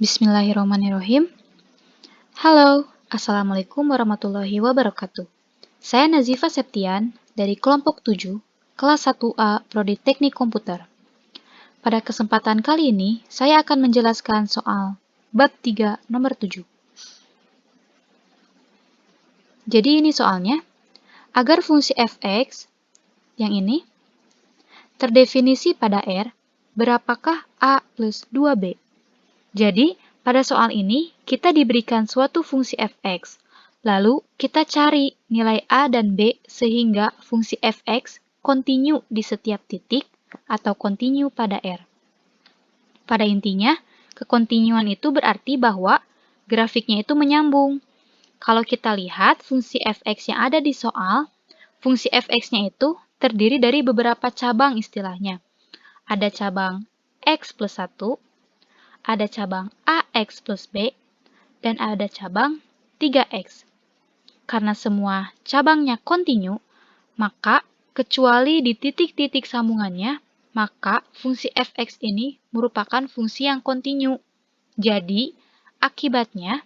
Bismillahirrahmanirrahim. Halo, Assalamualaikum warahmatullahi wabarakatuh. Saya Nazifa Septian dari kelompok 7, kelas 1A, Prodi Teknik Komputer. Pada kesempatan kali ini, saya akan menjelaskan soal bab 3 nomor 7. Jadi ini soalnya, agar fungsi fx, yang ini, terdefinisi pada R, berapakah A plus 2B? Jadi, pada soal ini, kita diberikan suatu fungsi fx, lalu kita cari nilai A dan B sehingga fungsi fx kontinu di setiap titik atau kontinu pada R. Pada intinya, kekontinuan itu berarti bahwa grafiknya itu menyambung. Kalau kita lihat fungsi fx yang ada di soal, fungsi fx-nya itu terdiri dari beberapa cabang istilahnya. Ada cabang x plus 1, ada cabang AX plus B, dan ada cabang 3X. Karena semua cabangnya kontinu, maka kecuali di titik-titik sambungannya, maka fungsi fx ini merupakan fungsi yang kontinu. Jadi, akibatnya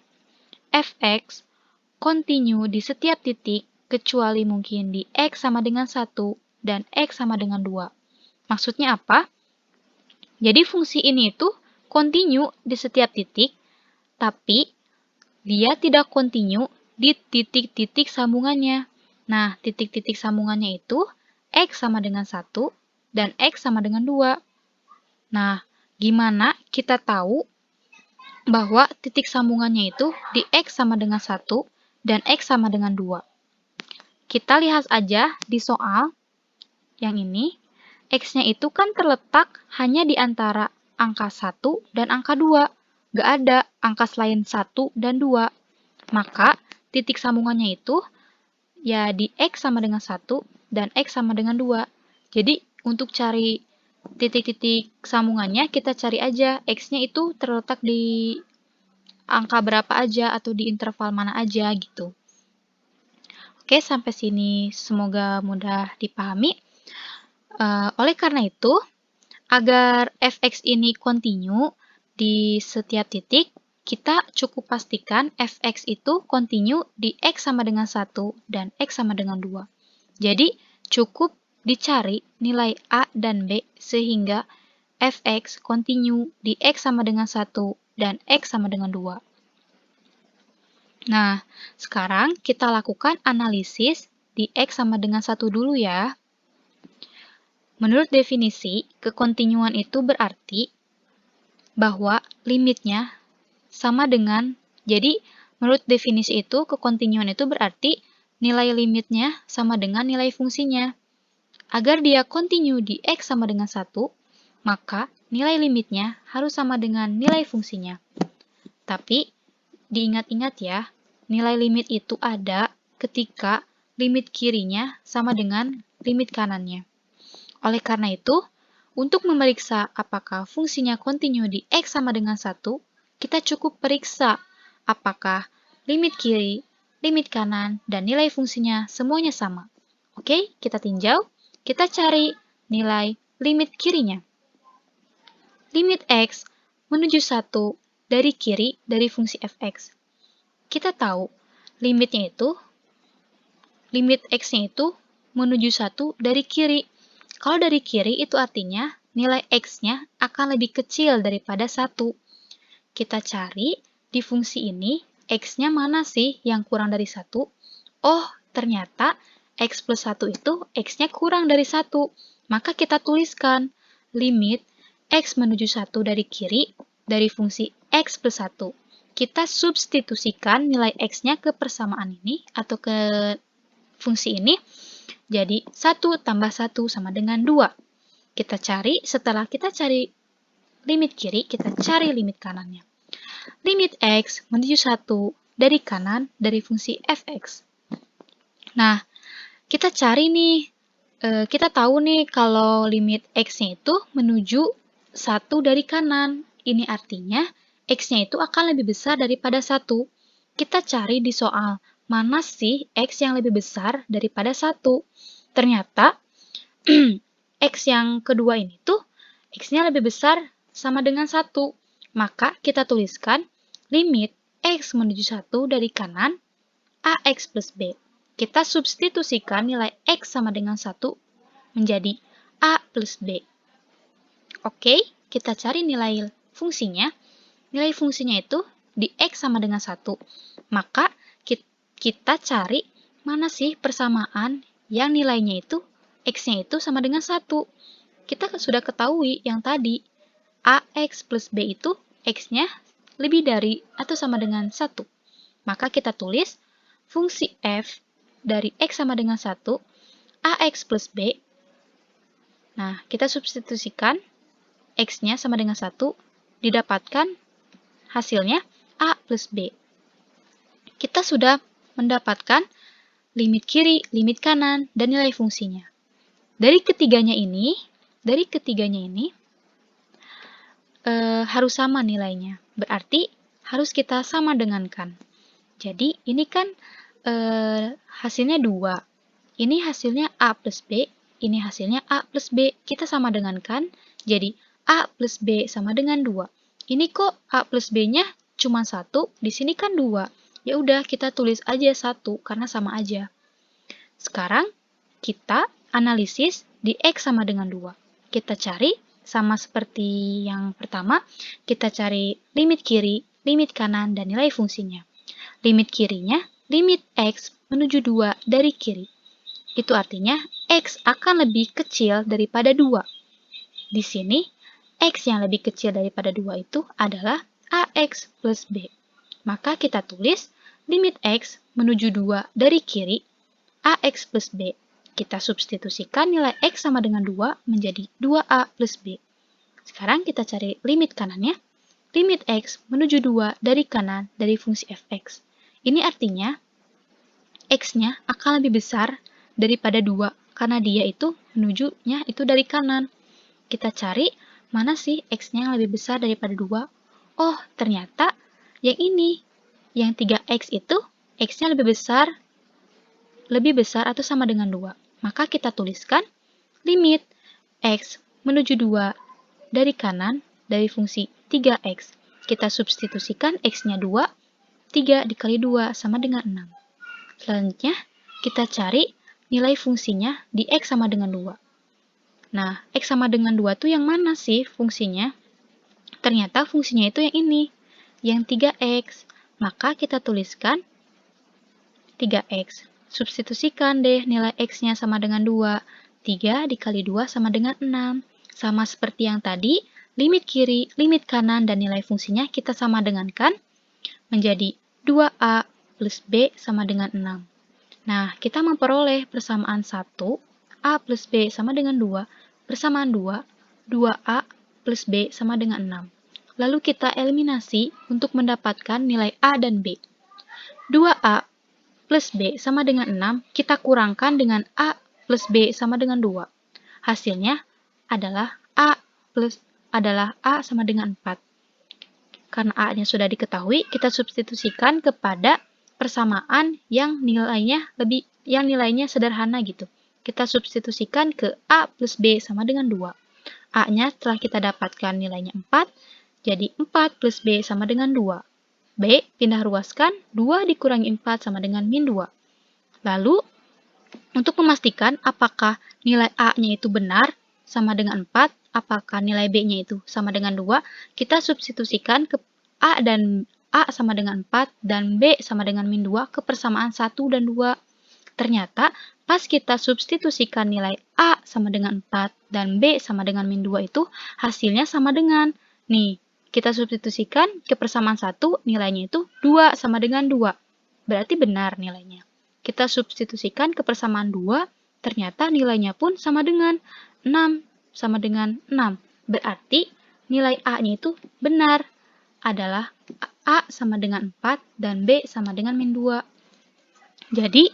fx kontinu di setiap titik kecuali mungkin di x sama dengan 1 dan x sama dengan 2. Maksudnya apa? Jadi fungsi ini itu kontinu di setiap titik, tapi dia tidak kontinu di titik-titik sambungannya. Nah, titik-titik sambungannya itu x sama dengan 1 dan x sama dengan 2. Nah, gimana kita tahu bahwa titik sambungannya itu di x sama dengan 1 dan x sama dengan 2? Kita lihat aja di soal yang ini, x-nya itu kan terletak hanya di antara angka 1 dan angka 2. Nggak ada angka selain 1 dan 2. Maka, titik sambungannya itu ya di x sama dengan 1 dan x sama dengan 2. Jadi, untuk cari titik-titik sambungannya, kita cari aja x-nya itu terletak di angka berapa aja atau di interval mana aja gitu. Oke, sampai sini semoga mudah dipahami. Oleh karena itu, agar fx ini kontinu di setiap titik, kita cukup pastikan fx itu kontinu di x sama dengan 1 dan x sama dengan 2. Jadi, cukup dicari nilai A dan B sehingga fx kontinu di x sama dengan 1 dan x sama dengan 2. Nah, sekarang kita lakukan analisis di x sama dengan 1 dulu ya. Menurut definisi, kekontinuan itu berarti bahwa limitnya sama dengan, jadi menurut definisi itu, kekontinuan itu berarti nilai limitnya sama dengan nilai fungsinya. Agar dia kontinu di x sama dengan 1, maka nilai limitnya harus sama dengan nilai fungsinya. Tapi, diingat-ingat ya, nilai limit itu ada ketika limit kirinya sama dengan limit kanannya. Oleh karena itu, untuk memeriksa apakah fungsinya kontinu di x sama dengan 1, kita cukup periksa apakah limit kiri, limit kanan, dan nilai fungsinya semuanya sama. Oke, kita tinjau. Kita cari nilai limit kirinya. Limit x menuju 1 dari kiri dari fungsi fx. Kita tahu limitnya itu, limit x-nya itu menuju 1 dari kiri. Kalau dari kiri itu artinya nilai x-nya akan lebih kecil daripada 1. Kita cari di fungsi ini, x-nya mana sih yang kurang dari 1? Oh, ternyata x plus 1 itu x-nya kurang dari 1. Maka kita tuliskan limit x menuju 1 dari kiri dari fungsi x plus 1. Kita substitusikan nilai x-nya ke persamaan ini atau ke fungsi ini. Jadi, 1 tambah 1 sama dengan 2. Kita cari, setelah kita cari limit kiri, kita cari limit kanannya. Limit x menuju 1 dari kanan dari fungsi fx. Nah, kita cari nih, kita tahu nih kalau limit x-nya itu menuju 1 dari kanan. Ini artinya x-nya itu akan lebih besar daripada 1. Kita cari di soal, mana sih x yang lebih besar daripada 1? Ternyata, x yang kedua ini tuh, x-nya lebih besar sama dengan 1. Maka kita tuliskan limit X menuju 1 dari kanan AX plus B. Kita substitusikan nilai X sama dengan 1 menjadi A plus B. Oke, kita cari nilai fungsinya. Nilai fungsinya itu di X sama dengan 1. Maka kita cari mana sih persamaan yang nilainya itu X-nya itu sama dengan 1. Kita sudah ketahui yang tadi AX plus B itu X-nya lebih dari atau sama dengan 1. Maka kita tulis fungsi f dari X sama dengan 1 AX plus B. Nah, kita substitusikan X-nya sama dengan 1, didapatkan hasilnya A plus B. Kita sudah mendapatkan limit kiri, limit kanan, dan nilai fungsinya. Dari ketiganya ini harus sama nilainya. Berarti harus kita sama dengankan. Jadi ini kan hasilnya 2. Ini hasilnya A plus B, ini hasilnya A plus B. Kita sama dengankan, jadi A plus B sama dengan 2. Ini kok A plus B-nya cuma 1, di sini kan 2. Ya udah, kita tulis aja 1 karena sama aja. Sekarang kita analisis di X sama dengan 2. Kita cari sama seperti yang pertama, kita cari limit kiri, limit kanan, dan nilai fungsinya. Limit kirinya, limit X menuju 2 dari kiri. Itu artinya X akan lebih kecil daripada 2. Di sini, X yang lebih kecil daripada 2 itu adalah AX plus B. Maka kita tulis limit X menuju 2 dari kiri, AX plus B. Kita substitusikan nilai X sama dengan 2 menjadi 2A plus B. Sekarang kita cari limit kanannya. Limit X menuju 2 dari kanan dari fungsi fx. Ini artinya X-nya akan lebih besar daripada 2 karena dia itu menujunya itu dari kanan. Kita cari mana sih X-nya yang lebih besar daripada 2? Oh, ternyata yang ini. Yang 3X itu X-nya lebih besar atau sama dengan 2. Maka kita tuliskan limit X menuju 2 dari kanan dari fungsi 3X. Kita substitusikan X-nya 2, 3 dikali 2 sama dengan 6. Selanjutnya, kita cari nilai fungsinya di X sama dengan 2. Nah, X sama dengan 2 itu yang mana sih fungsinya? Ternyata fungsinya itu yang ini, yang 3X. Maka kita tuliskan 3X. Substitusikan deh nilai X-nya sama dengan 2. 3 dikali 2 sama dengan 6. Sama seperti yang tadi, limit kiri, limit kanan, dan nilai fungsinya kita sama dengankan menjadi 2A plus B sama dengan 6. Nah, kita memperoleh persamaan 1, A plus B sama dengan 2, persamaan 2, 2A plus B sama dengan 6. Lalu kita eliminasi untuk mendapatkan nilai A dan B. 2A plus B sama dengan 6, kita kurangkan dengan A plus B sama dengan 2. Hasilnya adalah A sama dengan 4. Karena A-nya sudah diketahui, kita substitusikan kepada persamaan yang nilainya sederhana gitu. Kita substitusikan ke A plus B sama dengan 2. A-nya setelah kita dapatkan nilainya 4, jadi 4 plus B sama dengan 2. B pindah ruaskan, 2 dikurangi 4 sama dengan min 2. Lalu, untuk memastikan apakah nilai A-nya itu benar sama dengan 4, apakah nilai B-nya itu sama dengan 2, kita substitusikan ke A sama dengan 4 dan B sama dengan min 2 ke persamaan 1 dan 2. Ternyata, pas kita substitusikan nilai A sama dengan 4 dan B sama dengan min 2 itu, hasilnya sama dengan, nih, kita substitusikan ke persamaan 1, nilainya itu 2 sama dengan 2. Berarti benar nilainya. Kita substitusikan ke persamaan 2, ternyata nilainya pun sama dengan 6 sama dengan 6. Berarti nilai A-nya itu benar. Adalah A sama dengan 4 dan B sama dengan min 2. Jadi,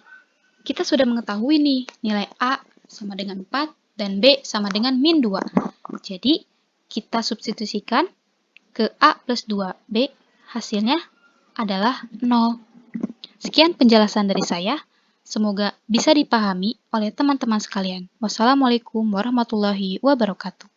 kita sudah mengetahui nih nilai A sama dengan 4 dan B sama dengan min 2. Jadi, kita substitusikan ke A plus 2B, hasilnya adalah 0. Sekian penjelasan dari saya. Semoga bisa dipahami oleh teman-teman sekalian. Wassalamualaikum warahmatullahi wabarakatuh.